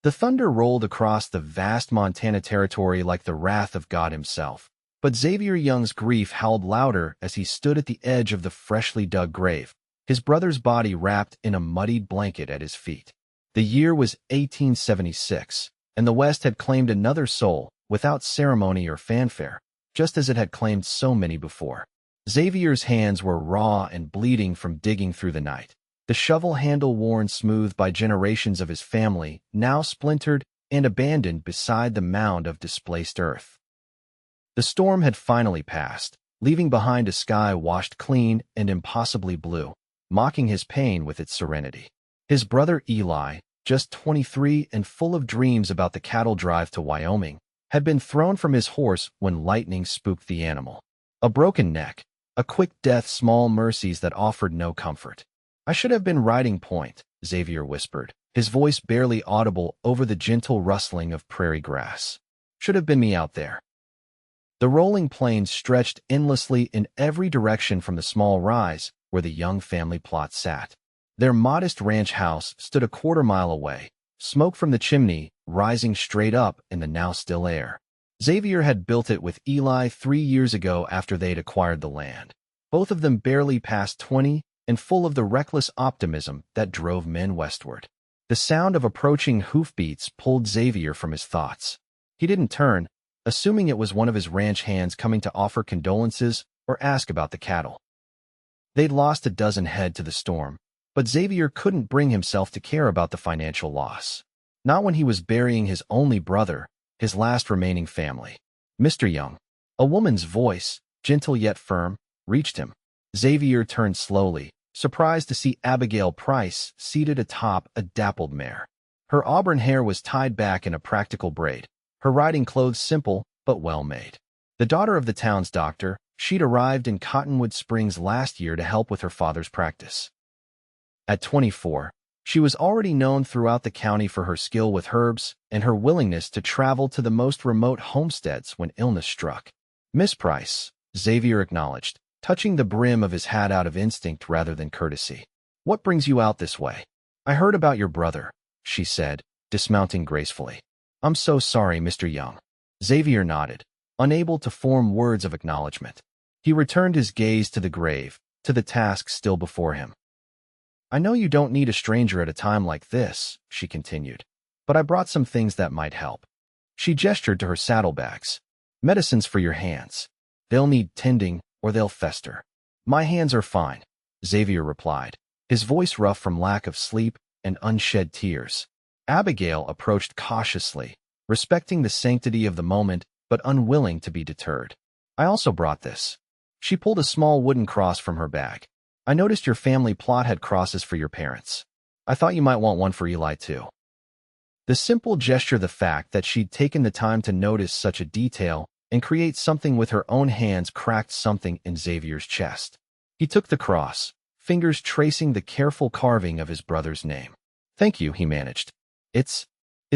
The thunder rolled across the vast Montana territory like the wrath of God himself. But Xavier Young's grief howled louder as he stood at the edge of the freshly dug grave, his brother's body wrapped in a muddied blanket at his feet. The year was 1876, and the West had claimed another soul without ceremony or fanfare, just as it had claimed so many before. Xavier's hands were raw and bleeding from digging through the night. The shovel handle worn smooth by generations of his family, now splintered and abandoned beside the mound of displaced earth. The storm had finally passed, leaving behind a sky washed clean and impossibly blue, mocking his pain with its serenity. His brother Eli, just 23 and full of dreams about the cattle drive to Wyoming, had been thrown from his horse when lightning spooked the animal. A broken neck, a quick death, small mercies that offered no comfort. "I should have been riding point," Xavier whispered, his voice barely audible over the gentle rustling of prairie grass. "Should have been me out there." The rolling plains stretched endlessly in every direction from the small rise where the Young family plot sat. Their modest ranch house stood a quarter-mile away, smoke from the chimney rising straight up in the now still air. Xavier had built it with Eli 3 years ago after they'd acquired the land. Both of them barely past 20 and full of the reckless optimism that drove men westward. The sound of approaching hoofbeats pulled Xavier from his thoughts. He didn't turn, assuming it was one of his ranch hands coming to offer condolences or ask about the cattle. They'd lost a dozen head to the storm, but Xavier couldn't bring himself to care about the financial loss. Not when he was burying his only brother, his last remaining family. "Mr. Young." A woman's voice, gentle yet firm, reached him. Xavier turned slowly, surprised to see Abigail Price seated atop a dappled mare. Her auburn hair was tied back in a practical braid, her riding clothes simple but well-made. The daughter of the town's doctor, she'd arrived in Cottonwood Springs last year to help with her father's practice. At 24, she was already known throughout the county for her skill with herbs and her willingness to travel to the most remote homesteads when illness struck. "Miss Price," Xavier acknowledged, touching the brim of his hat out of instinct rather than courtesy. "What brings you out this way?" "I heard about your brother," she said, dismounting gracefully. "I'm so sorry, Mr. Young." Xavier nodded, unable to form words of acknowledgement. He returned his gaze to the grave, to the task still before him. "I know you don't need a stranger at a time like this," she continued, "but I brought some things that might help." She gestured to her saddlebags. "Medicines for your hands. They'll need tending or they'll fester." "My hands are fine," Xavier replied, his voice rough from lack of sleep and unshed tears. Abigail approached cautiously, respecting the sanctity of the moment but unwilling to be deterred. "I also brought this." She pulled a small wooden cross from her bag. "I noticed your family plot had crosses for your parents. I thought you might want one for Eli too." The simple gesture, the fact that she'd taken the time to notice such a detail and create something with her own hands, cracked something in Xavier's chest. He took the cross, fingers tracing the careful carving of his brother's name. "Thank you," he managed. It's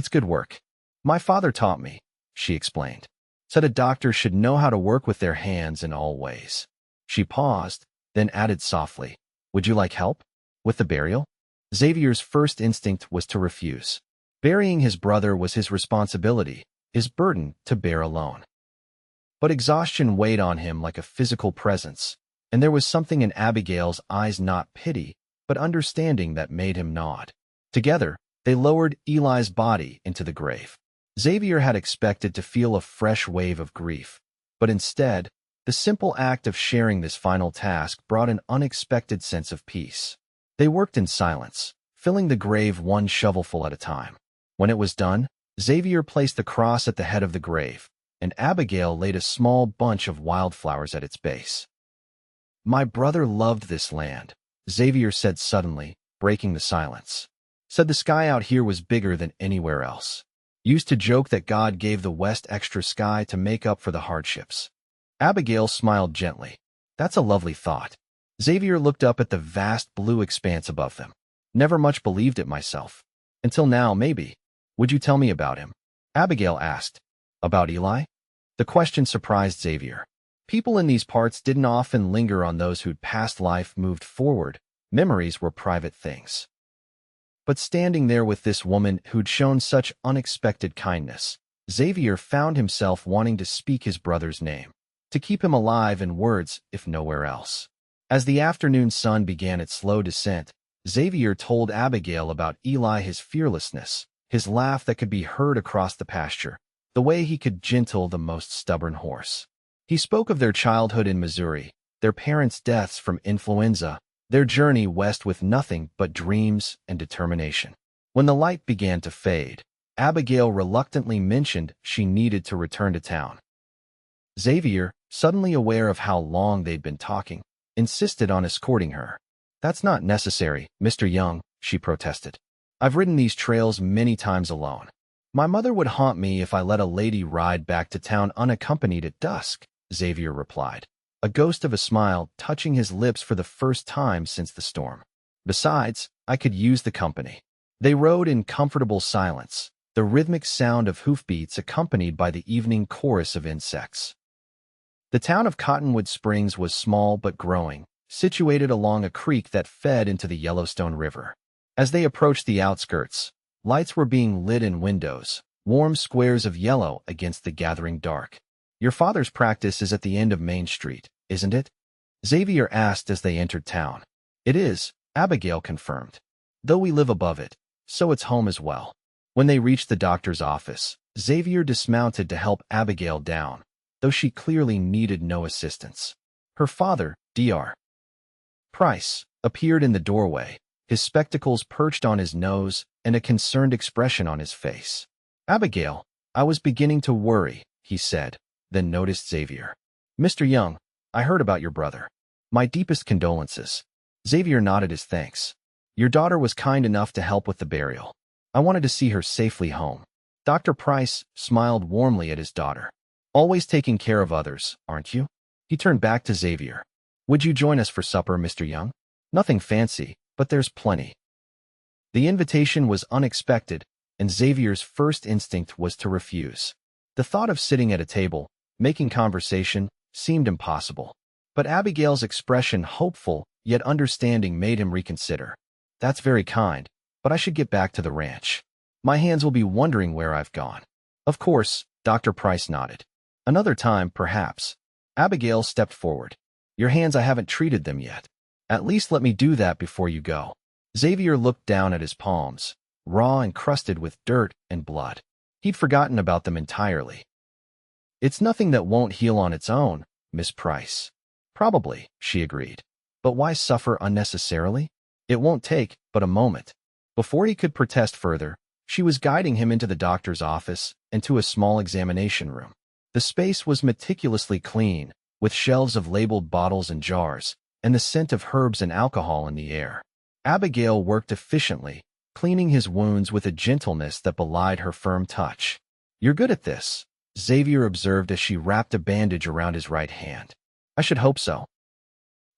good work. My father taught me," she explained. "Said a doctor should know how to work with their hands in all ways." She paused, then added softly, "Would you like help with the burial?" Xavier's first instinct was to refuse. Burying his brother was his responsibility, his burden to bear alone. But exhaustion weighed on him like a physical presence, and there was something in Abigail's eyes, not pity, but understanding, that made him nod. Together, they lowered Eli's body into the grave. Xavier had expected to feel a fresh wave of grief, but instead, the simple act of sharing this final task brought an unexpected sense of peace. They worked in silence, filling the grave one shovelful at a time. When it was done, Xavier placed the cross at the head of the grave, and Abigail laid a small bunch of wildflowers at its base. "My brother loved this land," Xavier said suddenly, breaking the silence. "Said the sky out here was bigger than anywhere else. Used to joke that God gave the West extra sky to make up for the hardships." Abigail smiled gently. "That's a lovely thought." Xavier looked up at the vast blue expanse above them. "Never much believed it myself. Until now, maybe. Would you tell me about him?" Abigail asked. "About Eli?" The question surprised Xavier. People in these parts didn't often linger on those who'd past life moved forward. Memories were private things. But standing there with this woman who'd shown such unexpected kindness, Xavier found himself wanting to speak his brother's name, to keep him alive in words, if nowhere else. As the afternoon sun began its slow descent, Xavier told Abigail about Eli, his fearlessness, his laugh that could be heard across the pasture, the way he could gentle the most stubborn horse. He spoke of their childhood in Missouri, their parents' deaths from influenza, their journey west with nothing but dreams and determination. When the light began to fade, Abigail reluctantly mentioned she needed to return to town. Xavier, suddenly aware of how long they'd been talking, insisted on escorting her. "That's not necessary, Mr. Young," she protested. "I've ridden these trails many times alone. My mother would haunt me if I let a lady ride back to town unaccompanied at dusk," Xavier replied, a ghost of a smile touching his lips for the first time since the storm. "Besides, I could use the company." They rode in comfortable silence, the rhythmic sound of hoofbeats accompanied by the evening chorus of insects. The town of Cottonwood Springs was small but growing, situated along a creek that fed into the Yellowstone River. As they approached the outskirts, lights were being lit in windows, warm squares of yellow against the gathering dark. "Your father's practice is at the end of Main Street, isn't it?" Xavier asked as they entered town. "It is," Abigail confirmed. "Though we live above it, so it's home as well." When they reached the doctor's office, Xavier dismounted to help Abigail down, though she clearly needed no assistance. Her father, Dr. Price, appeared in the doorway, his spectacles perched on his nose and a concerned expression on his face. "Abigail, I was beginning to worry," he said, then noticed Xavier. "Mr. Young, I heard about your brother. My deepest condolences." Xavier nodded his thanks. "Your daughter was kind enough to help with the burial. I wanted to see her safely home." Dr. Price smiled warmly at his daughter. "Always taking care of others, aren't you?" He turned back to Xavier. "Would you join us for supper, Mr. Young? Nothing fancy, but there's plenty." The invitation was unexpected, and Xavier's first instinct was to refuse. The thought of sitting at a table, making conversation, seemed impossible. But Abigail's expression, hopeful yet understanding, made him reconsider. "That's very kind, but I should get back to the ranch. My hands will be wondering where I've gone." "Of course," Dr. Price nodded. "Another time, perhaps." Abigail stepped forward. "Your hands, I haven't treated them yet. At least let me do that before you go." Xavier looked down at his palms, raw and crusted with dirt and blood. He'd forgotten about them entirely. "It's nothing that won't heal on its own, Miss Price." "Probably," she agreed. "But why suffer unnecessarily? It won't take but a moment." Before he could protest further, she was guiding him into the doctor's office and to a small examination room. The space was meticulously clean, with shelves of labeled bottles and jars, and the scent of herbs and alcohol in the air. Abigail worked efficiently, cleaning his wounds with a gentleness that belied her firm touch. "You're good at this," Xavier observed as she wrapped a bandage around his right hand. "I should hope so."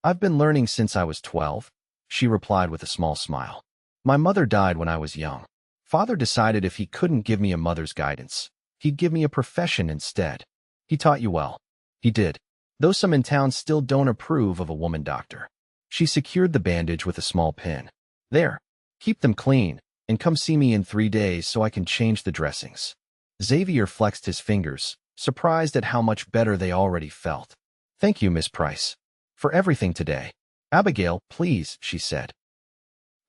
"I've been learning since I was 12, she replied with a small smile. "My mother died when I was young. Father decided if he couldn't give me a mother's guidance, he'd give me a profession instead. He taught you well." "He did, though some in town still don't approve of a woman doctor." She secured the bandage with a small pin. "There, keep them clean, and come see me in 3 days so I can change the dressings." Xavier flexed his fingers, surprised at how much better they already felt. "Thank you, Miss Price, for everything today." "Abigail, please," she said.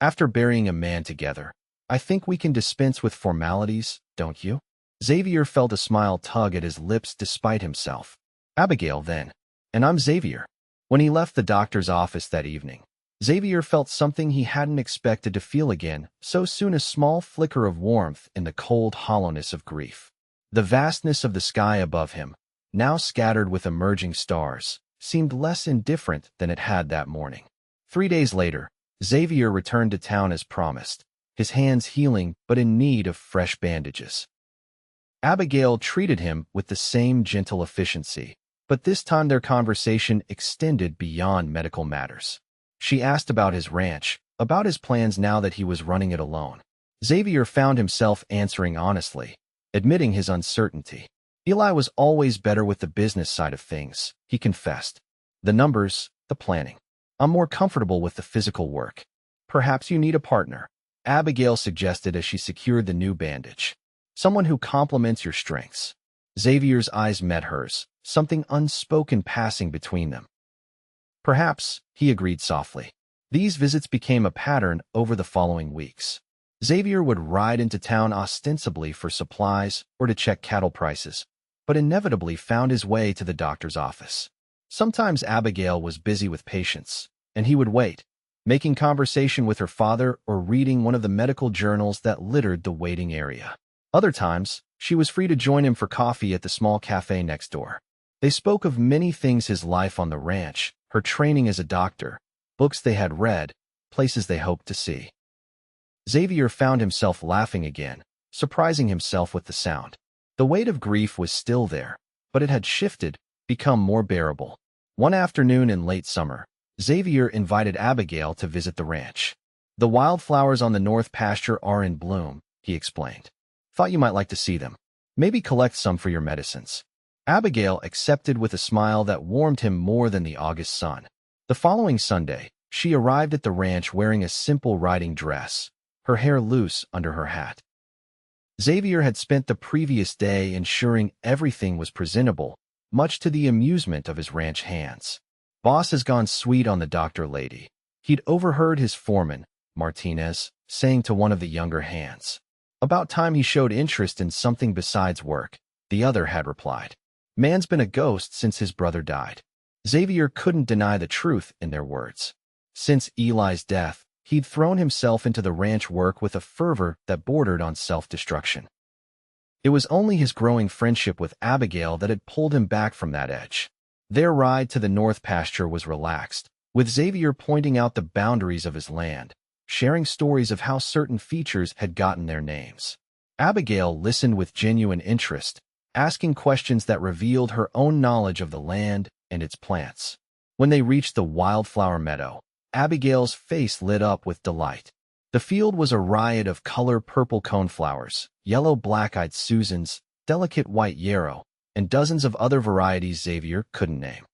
"After burying a man together, I think we can dispense with formalities, don't you?" Xavier felt a smile tug at his lips despite himself. "Abigail, then. And I'm Xavier." When he left the doctor's office that evening, Xavier felt something he hadn't expected to feel again so soon, a small flicker of warmth in the cold hollowness of grief. The vastness of the sky above him, now scattered with emerging stars, seemed less indifferent than it had that morning. 3 days later, Xavier returned to town as promised, his hands healing but in need of fresh bandages. Abigail treated him with the same gentle efficiency, but this time their conversation extended beyond medical matters. She asked about his ranch, about his plans now that he was running it alone. Xavier found himself answering honestly, admitting his uncertainty. "Eli was always better with the business side of things," he confessed. "The numbers, the planning. I'm more comfortable with the physical work. Perhaps you need a partner." Abigail suggested as she secured the new bandage. Someone who complements your strengths. Xavier's eyes met hers, something unspoken passing between them. Perhaps, he agreed softly. These visits became a pattern over the following weeks. Xavier would ride into town ostensibly for supplies or to check cattle prices, but inevitably found his way to the doctor's office. Sometimes Abigail was busy with patients, and he would wait, making conversation with her father or reading one of the medical journals that littered the waiting area. Other times, she was free to join him for coffee at the small cafe next door. They spoke of many things: his life on the ranch, her training as a doctor, books they had read, places they hoped to see. Xavier found himself laughing again, surprising himself with the sound. The weight of grief was still there, but it had shifted, become more bearable. One afternoon in late summer, Xavier invited Abigail to visit the ranch. "The wildflowers on the north pasture are in bloom," he explained. "Thought you might like to see them. Maybe collect some for your medicines." Abigail accepted with a smile that warmed him more than the August sun. The following Sunday, she arrived at the ranch wearing a simple riding dress, her hair loose under her hat. Xavier had spent the previous day ensuring everything was presentable, much to the amusement of his ranch hands. "Boss has gone sweet on the doctor lady," he'd overheard his foreman, Martinez, saying to one of the younger hands. "About time he showed interest in something besides work," the other had replied. "Man's been a ghost since his brother died." Xavier couldn't deny the truth in their words. Since Eli's death, he'd thrown himself into the ranch work with a fervor that bordered on self-destruction. It was only his growing friendship with Abigail that had pulled him back from that edge. Their ride to the north pasture was relaxed, with Xavier pointing out the boundaries of his land, sharing stories of how certain features had gotten their names. Abigail listened with genuine interest, asking questions that revealed her own knowledge of the land and its plants. When they reached the wildflower meadow, Abigail's face lit up with delight. The field was a riot of color: purple coneflowers, yellow black-eyed Susans, delicate white yarrow, and dozens of other varieties Xavier couldn't name.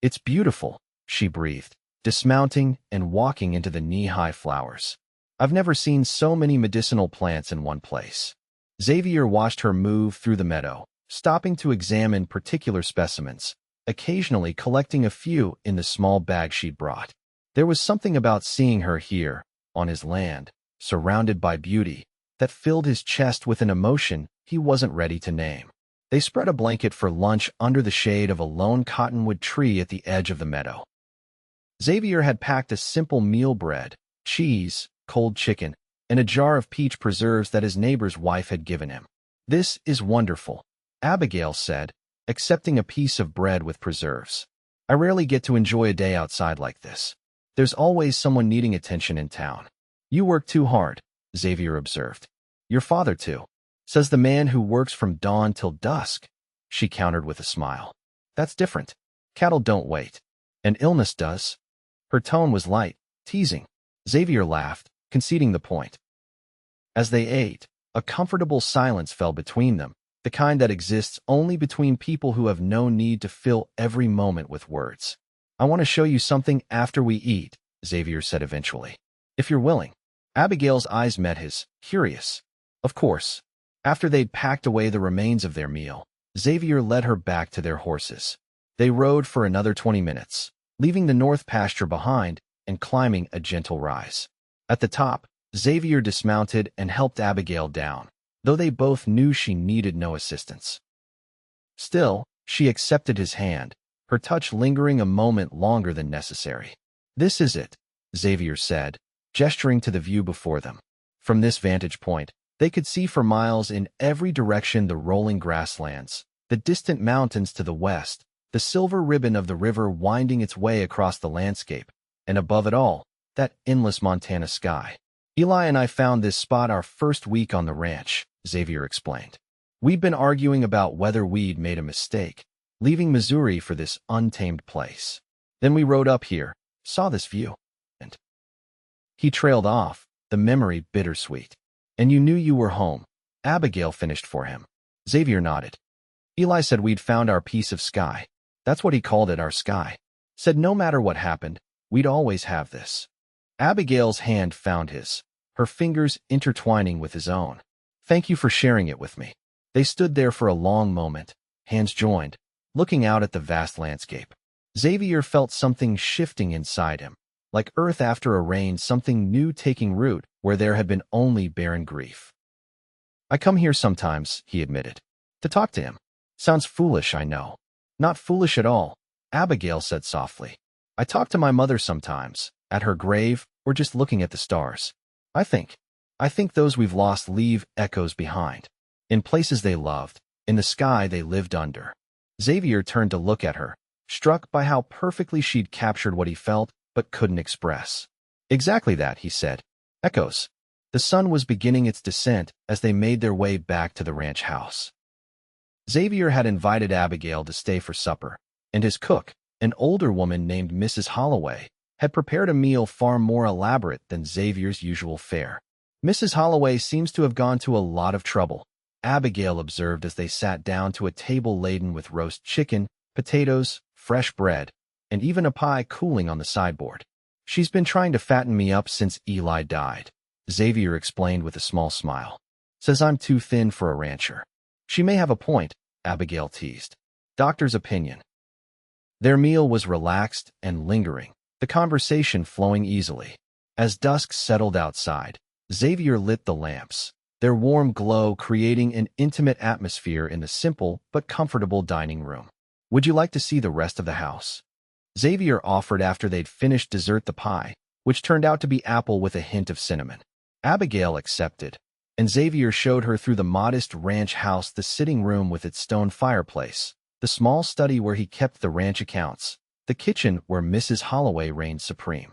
"It's beautiful," she breathed, dismounting and walking into the knee-high flowers. "I've never seen so many medicinal plants in one place." Xavier watched her move through the meadow, stopping to examine particular specimens, occasionally collecting a few in the small bag she'd brought. There was something about seeing her here, on his land, surrounded by beauty, that filled his chest with an emotion he wasn't ready to name. They spread a blanket for lunch under the shade of a lone cottonwood tree at the edge of the meadow. Xavier had packed a simple meal: bread, cheese, cold chicken, and a jar of peach preserves that his neighbor's wife had given him. "This is wonderful," Abigail said, accepting a piece of bread with preserves. "I rarely get to enjoy a day outside like this. There's always someone needing attention in town." "You work too hard," Xavier observed. "Your father too," says the man who works from dawn till dusk, she countered with a smile. "That's different. Cattle don't wait. An illness does." Her tone was light, teasing. Xavier laughed, conceding the point. As they ate, a comfortable silence fell between them, the kind that exists only between people who have no need to fill every moment with words. "I want to show you something after we eat," Xavier said eventually. "If you're willing." Abigail's eyes met his, curious. Of course. After they'd packed away the remains of their meal, Xavier led her back to their horses. They rode for another 20 minutes, leaving the north pasture behind and climbing a gentle rise. At the top, Xavier dismounted and helped Abigail down, though they both knew she needed no assistance. Still, she accepted his hand, her touch lingering a moment longer than necessary. "This is it," Xavier said, gesturing to the view before them. From this vantage point, they could see for miles in every direction the rolling grasslands, the distant mountains to the west, the silver ribbon of the river winding its way across the landscape, and above it all, that endless Montana sky. "Eli and I found this spot our first week on the ranch," Xavier explained. "We'd been arguing about whether we'd made a mistake, leaving Missouri for this untamed place. Then we rode up here, saw this view, and—" He trailed off, the memory bittersweet. "And you knew you were home," Abigail finished for him. Xavier nodded. "Eli said we'd found our piece of sky. That's what he called it, our sky. Said no matter what happened, we'd always have this." Abigail's hand found his, her fingers intertwining with his own. Thank you for sharing it with me. They stood there for a long moment, hands joined, looking out at the vast landscape. Xavier felt something shifting inside him, like earth after a rain, something new taking root where there had been only barren grief. I come here sometimes, he admitted, to talk to him. Sounds foolish, I know. Not foolish at all, Abigail said softly. I talk to my mother sometimes, at her grave, or just looking at the stars. I think those we've lost leave echoes behind, in places they loved, in the sky they lived under. Xavier turned to look at her, struck by how perfectly she'd captured what he felt but couldn't express. Exactly that, he said. Echoes. The sun was beginning its descent as they made their way back to the ranch house. Xavier had invited Abigail to stay for supper, and his cook, an older woman named Mrs. Holloway, had prepared a meal far more elaborate than Xavier's usual fare. Mrs. Holloway seems to have gone to a lot of trouble, Abigail observed as they sat down to a table laden with roast chicken, potatoes, fresh bread, and even a pie cooling on the sideboard. She's been trying to fatten me up since Eli died, Xavier explained with a small smile. Says I'm too thin for a rancher. She may have a point, Abigail teased. Doctor's opinion. Their meal was relaxed and lingering, the conversation flowing easily. As dusk settled outside, Xavier lit the lamps, their warm glow creating an intimate atmosphere in the simple but comfortable dining room. Would you like to see the rest of the house? Xavier offered after they'd finished dessert, the pie, which turned out to be apple with a hint of cinnamon. Abigail accepted, and Xavier showed her through the modest ranch house, the sitting room with its stone fireplace, the small study where he kept the ranch accounts, the kitchen where Mrs. Holloway reigned supreme.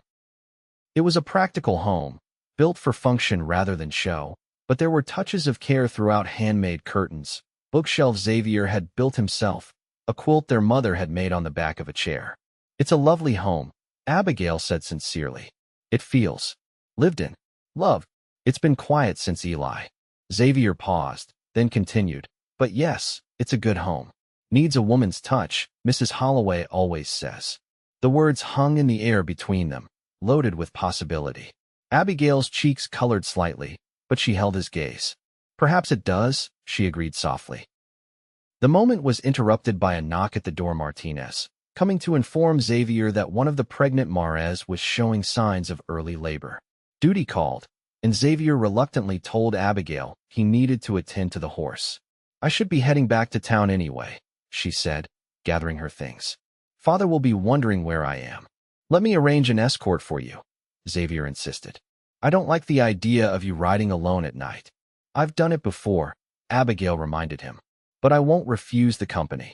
It was a practical home, built for function rather than show, but there were touches of care throughout: handmade curtains, bookshelves Xavier had built himself, a quilt their mother had made on the back of a chair. It's a lovely home, Abigail said sincerely. It feels lived in, loved. It's been quiet since Eli. Xavier paused, then continued, but yes, it's a good home. Needs a woman's touch, Mrs. Holloway always says. The words hung in the air between them, loaded with possibility. Abigail's cheeks colored slightly, but she held his gaze. Perhaps it does, she agreed softly. The moment was interrupted by a knock at the door. Martinez, coming to inform Xavier that one of the pregnant Mares was showing signs of early labor. Duty called, and Xavier reluctantly told Abigail he needed to attend to the horse. I should be heading back to town anyway, she said, gathering her things. Father will be wondering where I am. Let me arrange an escort for you, Xavier insisted. I don't like the idea of you riding alone at night. I've done it before, Abigail reminded him, but I won't refuse the company.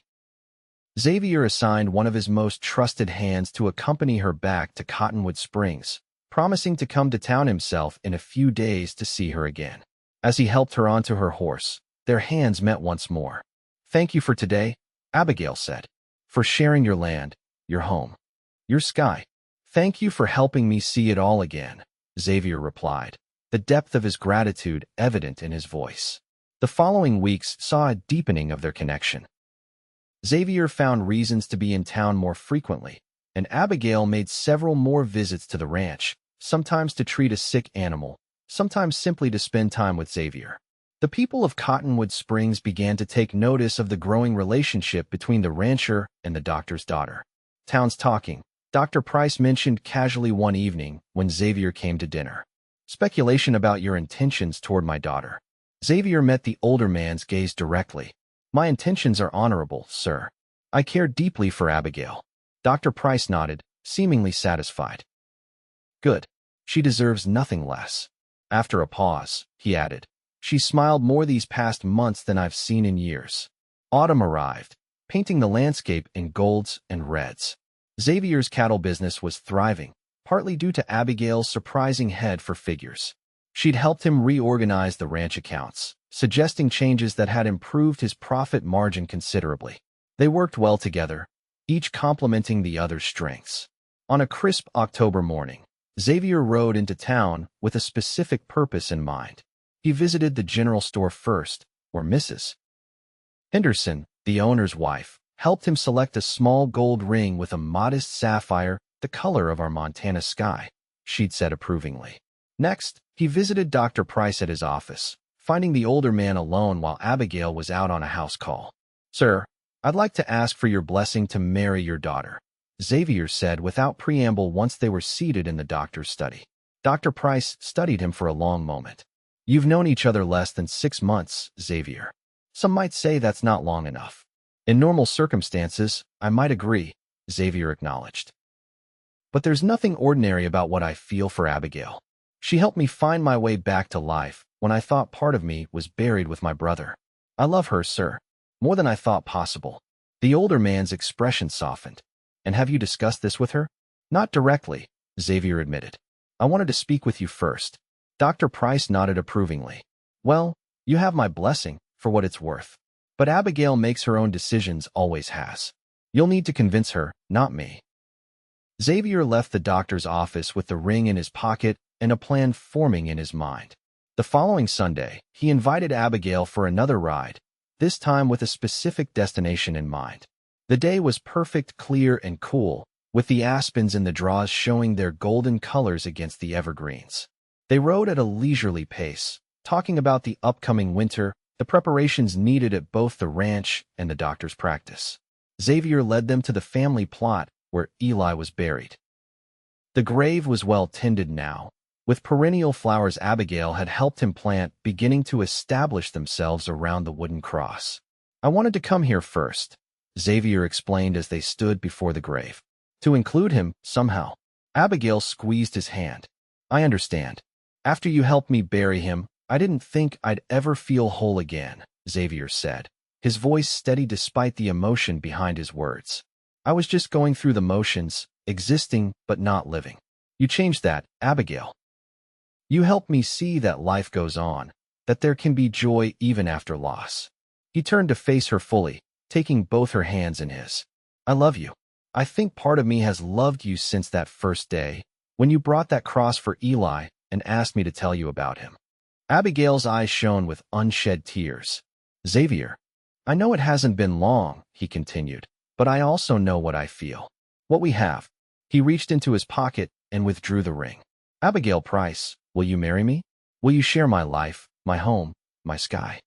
Xavier assigned one of his most trusted hands to accompany her back to Cottonwood Springs, promising to come to town himself in a few days to see her again. As he helped her onto her horse, their hands met once more. Thank you for today, Abigail said. For sharing your land, your home, your sky. Thank you for helping me see it all again, Xavier replied, the depth of his gratitude evident in his voice. The following weeks saw a deepening of their connection. Xavier found reasons to be in town more frequently, and Abigail made several more visits to the ranch, sometimes to treat a sick animal, sometimes simply to spend time with Xavier. The people of Cottonwood Springs began to take notice of the growing relationship between the rancher and the doctor's daughter. Town's talking, Dr. Price mentioned casually one evening when Xavier came to dinner. Speculation about your intentions toward my daughter. Xavier met the older man's gaze directly. My intentions are honorable, sir. I care deeply for Abigail. Dr. Price nodded, seemingly satisfied. Good. She deserves nothing less. After a pause, he added, she smiled more these past months than I've seen in years. Autumn arrived, painting the landscape in golds and reds. Xavier's cattle business was thriving, partly due to Abigail's surprising head for figures. She'd helped him reorganize the ranch accounts, suggesting changes that had improved his profit margin considerably. They worked well together, each complementing the other's strengths. On a crisp October morning, Xavier rode into town with a specific purpose in mind. He visited the general store first, where Mrs. Henderson, the owner's wife, helped him select a small gold ring with a modest sapphire, the color of our Montana sky, she'd said approvingly. Next, He visited Dr. Price at his office, finding the older man alone while Abigail was out on a house call. "Sir, I'd like to ask for your blessing to marry your daughter," Xavier said without preamble once they were seated in the doctor's study. Dr. Price studied him for a long moment. "You've known each other less than 6 months, Xavier. Some might say that's not long enough." "In normal circumstances, I might agree," Xavier acknowledged. "But there's nothing ordinary about what I feel for Abigail. She helped me find my way back to life when I thought part of me was buried with my brother. I love her, sir, more than I thought possible." The older man's expression softened. "And have you discussed this with her?" "Not directly," Xavier admitted. "I wanted to speak with you first." Dr. Price nodded approvingly. "Well, you have my blessing, for what it's worth. But Abigail makes her own decisions, always has. You'll need to convince her, not me." Xavier left the doctor's office with the ring in his pocket and a plan forming in his mind. The following Sunday, he invited Abigail for another ride, this time with a specific destination in mind. The day was perfect, clear, and cool, with the aspens in the draws showing their golden colors against the evergreens. They rode at a leisurely pace, talking about the upcoming winter, the preparations needed at both the ranch and the doctor's practice. Xavier led them to the family plot where Eli was buried. The grave was well tended now, with perennial flowers Abigail had helped him plant beginning to establish themselves around the wooden cross. "I wanted to come here first," Xavier explained as they stood before the grave. "To include him, somehow." Abigail squeezed his hand. "I understand. After you helped me bury him, I didn't think I'd ever feel whole again," Xavier said, his voice steady despite the emotion behind his words. "I was just going through the motions, existing but not living. You changed that, Abigail. You helped me see that life goes on, that there can be joy even after loss." He turned to face her fully, taking both her hands in his. "I love you. I think part of me has loved you since that first day, when you brought that cross for Eli and asked me to tell you about him." Abigail's eyes shone with unshed tears. "Xavier, I know it hasn't been long," he continued, "but I also know what I feel. What we have." He reached into his pocket and withdrew the ring. "Abigail Price, will you marry me? Will you share my life, my home, my sky?"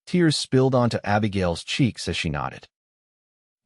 Tears spilled onto Abigail's cheeks as she nodded.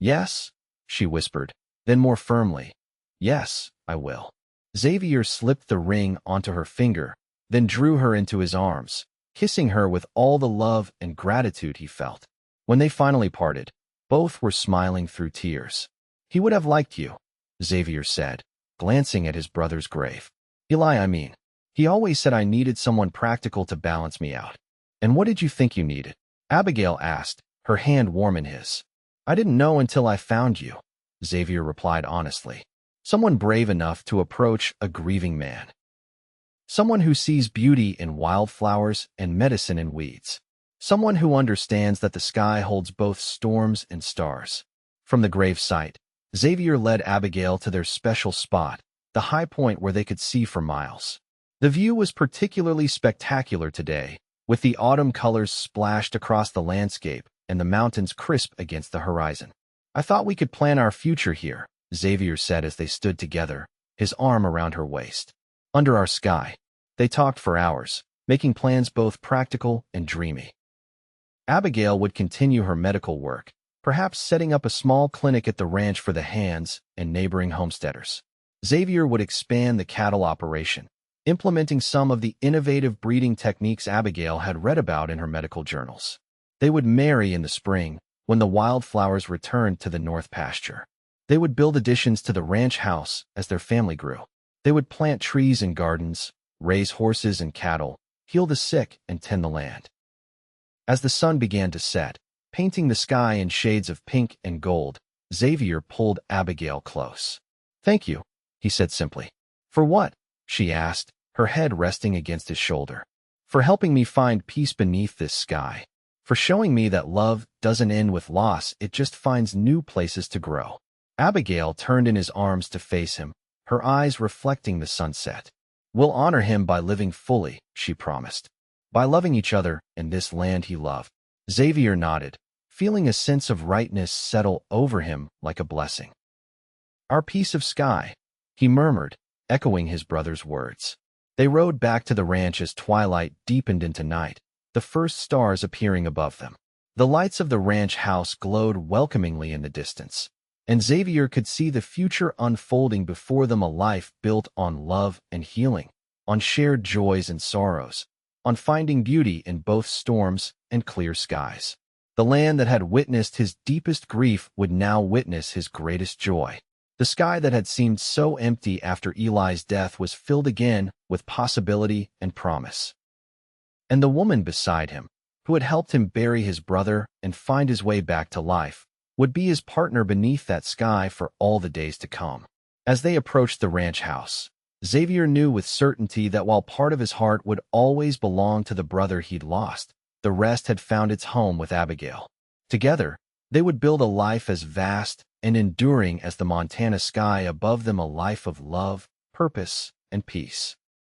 "Yes," she whispered, then more firmly, "Yes, I will." Xavier slipped the ring onto her finger, then drew her into his arms, kissing her with all the love and gratitude he felt. When they finally parted, both were smiling through tears. "He would have liked you," Xavier said, glancing at his brother's grave. "Eli, I mean. He always said I needed someone practical to balance me out." "And what did you think you needed?" Abigail asked, her hand warm in his. "I didn't know until I found you," Xavier replied honestly. "Someone brave enough to approach a grieving man. Someone who sees beauty in wildflowers and medicine in weeds. Someone who understands that the sky holds both storms and stars." From the grave site, Xavier led Abigail to their special spot, the high point where they could see for miles. The view was particularly spectacular today, with the autumn colors splashed across the landscape and the mountains crisp against the horizon. "I thought we could plan our future here," Xavier said as they stood together, his arm around her waist. "Under our sky." They talked for hours, making plans both practical and dreamy. Abigail would continue her medical work, perhaps setting up a small clinic at the ranch for the hands and neighboring homesteaders. Xavier would expand the cattle operation, implementing some of the innovative breeding techniques Abigail had read about in her medical journals. They would marry in the spring, when the wildflowers returned to the north pasture. They would build additions to the ranch house as their family grew. They would plant trees and gardens, raise horses and cattle, heal the sick, and tend the land. As the sun began to set, painting the sky in shades of pink and gold, Xavier pulled Abigail close. "Thank you," he said simply. "For what?" she asked, her head resting against his shoulder. "For helping me find peace beneath this sky. For showing me that love doesn't end with loss, it just finds new places to grow." Abigail turned in his arms to face him, her eyes reflecting the sunset. "We'll honor him by living fully," she promised. "By loving each other and this land he loved." Xavier nodded, feeling a sense of rightness settle over him like a blessing. "Our piece of sky," he murmured, echoing his brother's words. They rode back to the ranch as twilight deepened into night, the first stars appearing above them. The lights of the ranch house glowed welcomingly in the distance, and Xavier could see the future unfolding before them, a life built on love and healing, on shared joys and sorrows, on finding beauty in both storms and clear skies. The land that had witnessed his deepest grief would now witness his greatest joy. The sky that had seemed so empty after Eli's death was filled again with possibility and promise. And the woman beside him, who had helped him bury his brother and find his way back to life, would be his partner beneath that sky for all the days to come. As they approached the ranch house, Xavier knew with certainty that while part of his heart would always belong to the brother he'd lost, the rest had found its home with Abigail. Together, they would build a life as vast and enduring as the Montana sky above them, a life of love, purpose, and peace.